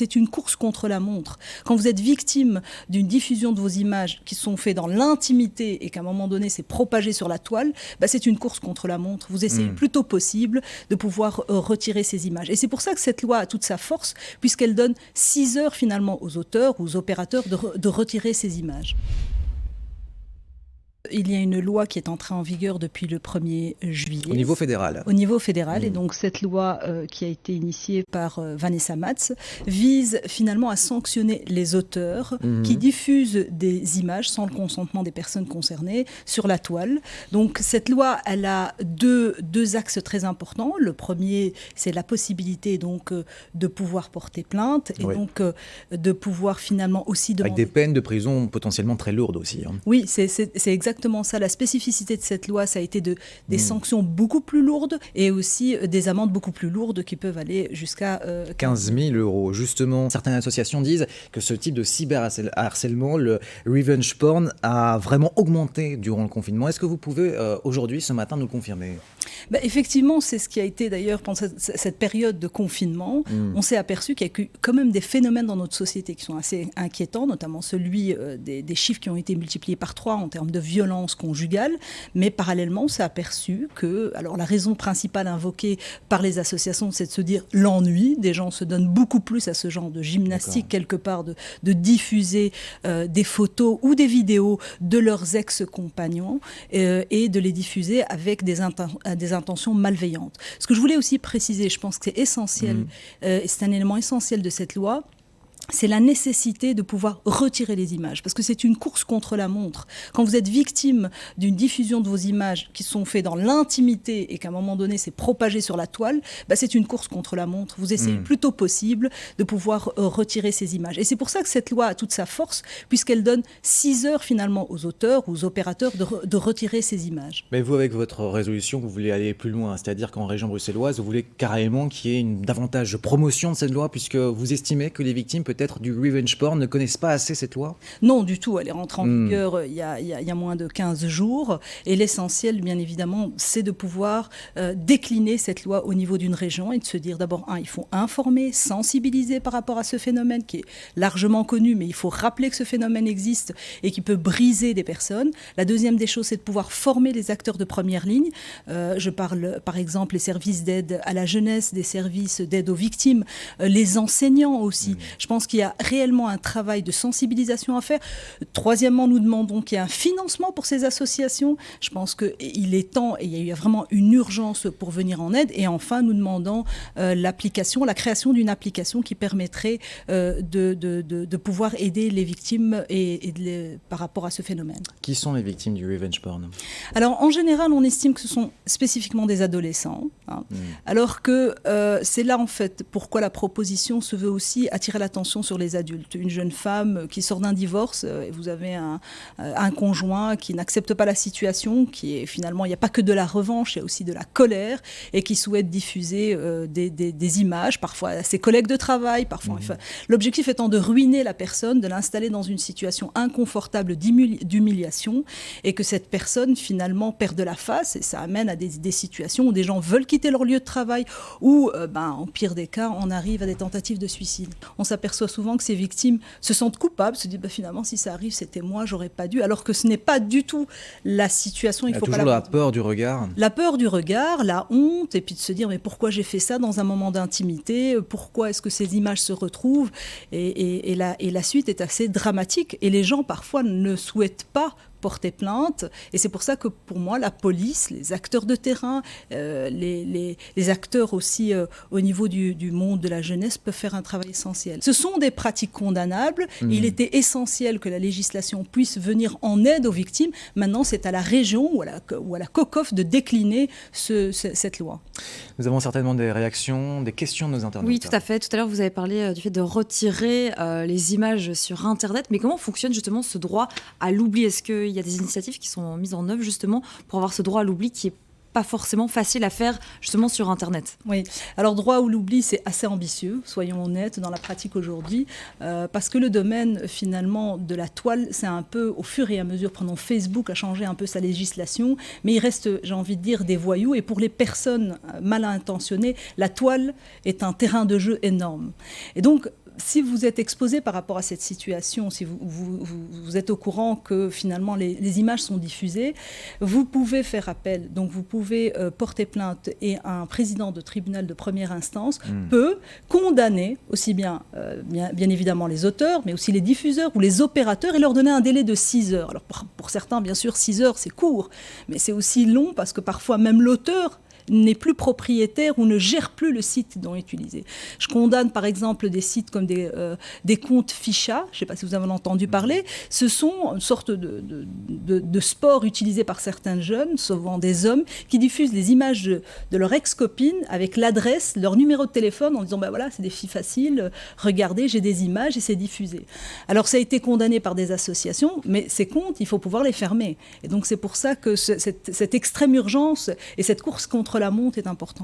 c'est une course contre la montre. Quand vous êtes victime d'une diffusion de vos images qui sont faites dans l'intimité et qu'à un moment donné c'est propagé sur la toile, c'est une course contre la montre. Vous essayez le plus tôt possible de pouvoir retirer ces images. Et c'est pour ça que cette loi a toute sa force, puisqu'elle donne 6 heures finalement aux auteurs ou aux opérateurs de retirer ces images. Il y a une loi qui est entrée en vigueur depuis le 1er juillet. Au niveau fédéral. Au niveau fédéral. Et donc cette loi qui a été initiée par Vanessa Matz vise finalement à sanctionner les auteurs qui diffusent des images sans le consentement des personnes concernées sur la toile. Donc cette loi, elle a deux axes très importants. Le premier, c'est la possibilité donc de pouvoir porter plainte et donc de pouvoir finalement aussi demander... Avec des peines de prison potentiellement très lourdes aussi. Oui, c'est exactement ça. La spécificité de cette loi, ça a été des sanctions beaucoup plus lourdes et aussi des amendes beaucoup plus lourdes qui peuvent aller jusqu'à 15 000 €. Justement, certaines associations disent que ce type de cyberharcèlement, le revenge porn, a vraiment augmenté durant le confinement. Est-ce que vous pouvez aujourd'hui, ce matin, nous le confirmer ? Effectivement, c'est ce qui a été d'ailleurs pendant cette période de confinement. On s'est aperçu qu'il y a quand même des phénomènes dans notre société qui sont assez inquiétants, notamment celui des chiffres qui ont été multipliés par 3 en termes de violence conjugale. Mais parallèlement, on s'est aperçu que, alors la raison principale invoquée par les associations, c'est de se dire l'ennui. Des gens se donnent beaucoup plus à ce genre de gymnastique quelque part, de diffuser des photos ou des vidéos de leurs ex-compagnons et de les diffuser avec des intentions malveillantes. Ce que je voulais aussi préciser, je pense que c'est essentiel, c'est un élément essentiel de cette loi, c'est la nécessité de pouvoir retirer les images, parce que c'est une course contre la montre. Quand vous êtes victime d'une diffusion de vos images qui sont faites dans l'intimité et qu'à un moment donné c'est propagé sur la toile, c'est une course contre la montre. Vous essayez le plus tôt possible de pouvoir retirer ces images. Et c'est pour ça que cette loi a toute sa force, puisqu'elle donne 6 heures finalement aux auteurs ou aux opérateurs de retirer ces images. Mais vous, avec votre résolution, vous voulez aller plus loin, c'est-à-dire qu'en région bruxelloise, vous voulez carrément qu'il y ait davantage de promotion de cette loi, puisque vous estimez que les victimes peut-être du revenge porn ne connaissent pas assez cette loi ? Non, du tout. Elle est rentrée en vigueur il y a moins de 15 jours. Et l'essentiel, bien évidemment, c'est de pouvoir décliner cette loi au niveau d'une région et de se dire d'abord, il faut informer, sensibiliser par rapport à ce phénomène qui est largement connu, mais il faut rappeler que ce phénomène existe et qui peut briser des personnes. La deuxième des choses, c'est de pouvoir former les acteurs de première ligne. Je parle, par exemple, les services d'aide à la jeunesse, des services d'aide aux victimes, les enseignants aussi. Je pense qu'il y a réellement un travail de sensibilisation à faire. Troisièmement, nous demandons qu'il y ait un financement pour ces associations. Je pense qu'il est temps et il y a vraiment une urgence pour venir en aide. Et enfin, nous demandons la création d'une application qui permettrait de pouvoir aider les victimes par rapport à ce phénomène. Qui sont les victimes du revenge porn ? Alors, en général, on estime que ce sont spécifiquement des adolescents. Alors que c'est là, en fait, pourquoi la proposition se veut aussi attirer l'attention sur les adultes. Une jeune femme qui sort d'un divorce, et vous avez un conjoint qui n'accepte pas la situation, qui est finalement, il n'y a pas que de la revanche, il y a aussi de la colère, et qui souhaite diffuser des images, parfois à ses collègues de travail, parfois. Enfin, l'objectif étant de ruiner la personne, de l'installer dans une situation inconfortable d'humiliation, et que cette personne finalement perde la face, et ça amène à des situations où des gens veulent quitter leur lieu de travail, ou en pire des cas, on arrive à des tentatives de suicide. On s'aperçoit souvent que ces victimes se sentent coupables, se disent finalement si ça arrive c'était moi, j'aurais pas dû, alors que ce n'est pas du tout la situation. Il faut toujours la peur du regard. La peur du regard, la honte, et puis de se dire mais pourquoi j'ai fait ça dans un moment d'intimité, pourquoi est-ce que ces images se retrouvent, et la suite est assez dramatique et les gens parfois ne souhaitent pas porter plainte, et c'est pour ça que pour moi la police, les acteurs de terrain, les acteurs aussi au niveau du monde de la jeunesse peuvent faire un travail essentiel. Ce sont des pratiques condamnables, il était essentiel que la législation puisse venir en aide aux victimes. Maintenant c'est à la région ou à la COCOF de décliner cette loi. Nous avons certainement des réactions, des questions de nos internautes. Oui, tout à fait. Tout à l'heure vous avez parlé du fait de retirer les images sur Internet, mais comment fonctionne justement ce droit à l'oubli ? Est-ce qu'il y a des initiatives qui sont mises en œuvre justement pour avoir ce droit à l'oubli qui est pas forcément facile à faire justement sur Internet? Oui, alors droit à l'oubli, c'est assez ambitieux, soyons honnêtes, dans la pratique aujourd'hui, parce que le domaine finalement de la toile, c'est un peu au fur et à mesure, prenons Facebook a changé un peu sa législation, mais il reste, j'ai envie de dire, des voyous, et pour les personnes mal intentionnées, la toile est un terrain de jeu énorme. Et donc, si vous êtes exposé par rapport à cette situation, si vous êtes au courant que finalement les images sont diffusées, vous pouvez faire appel. Donc vous pouvez porter plainte et un président de tribunal de première instance peut condamner aussi bien évidemment les auteurs, mais aussi les diffuseurs ou les opérateurs et leur donner un délai de 6 heures. Alors pour certains, bien sûr, 6 heures, c'est court, mais c'est aussi long parce que parfois même l'auteur n'est plus propriétaire ou ne gère plus le site dont est utilisé. Je condamne par exemple des sites comme des comptes ficha, je ne sais pas si vous avez entendu parler, ce sont une sorte de sport utilisé par certains jeunes, souvent des hommes, qui diffusent des images de leur ex-copine avec l'adresse, leur numéro de téléphone en disant ben voilà, c'est des filles faciles, regardez, j'ai des images et c'est diffusé. Alors ça a été condamné par des associations, mais ces comptes, il faut pouvoir les fermer. Et donc c'est pour ça que cette extrême urgence et cette course contre la montre est important.